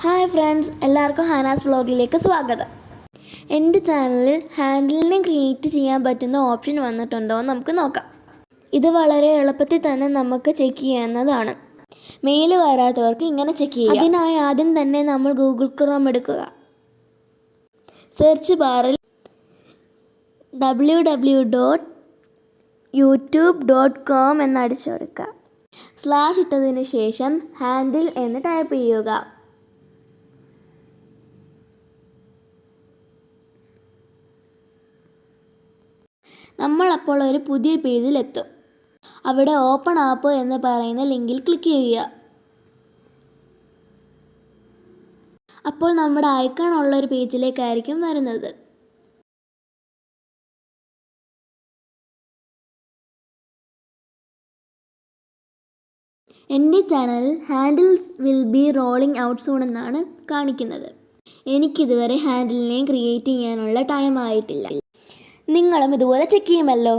Hi friends, എല്ലാവർക്കും ഹാനാസ് വ്ളോഗിലേക്ക് സ്വാഗതം. എൻ്റെ ചാനലിൽ ഹാൻഡിലിനെ ക്രിയേറ്റ് ചെയ്യാൻ പറ്റുന്ന ഓപ്ഷൻ വന്നിട്ടുണ്ടോ എന്ന് നമുക്ക് നോക്കാം. ഇത് വളരെ എളുപ്പത്തിൽ തന്നെ നമുക്ക് ചെക്ക് ചെയ്യാവുന്നതാണ്. മെയിൽ വരാത്തവർക്ക് ഇങ്ങനെ ചെക്ക് ചെയ്യാം. അതിനായി ആദ്യം തന്നെ നമ്മൾ ഗൂഗിൾ ക്രോം എടുക്കുക. സെർച്ച് ബാറിൽ www.youtube.com എന്ന് അടിച്ചു കൊടുക്കുക. സ്ലാഷ് ഇട്ടതിന് ശേഷം ഹാൻഡിൽ എന്ന് ടൈപ്പ് ചെയ്യുക. നമ്മളപ്പോൾ ഒരു പുതിയ പേജിലെത്തും. അവിടെ ഓപ്പൺ ആപ്പ് എന്ന് പറയുന്ന ലിങ്കിൽ ക്ലിക്ക് ചെയ്യുക. അപ്പോൾ നമ്മുടെ ഐക്കൺ ഉള്ള ഒരു പേജിലേക്കായിരിക്കും വരുന്നത്. എൻ്റെ ചാനലിൽ handles will be rolling out soon എന്നാണ് കാണിക്കുന്നത്. എനിക്കിതുവരെ ഹാൻഡിലിനെ ക്രിയേറ്റ് ചെയ്യാനുള്ള ടൈം ആയിട്ടില്ല. നിങ്ങളും ഇതുപോലെ ചെക്ക് ചെയ്യുമല്ലോ.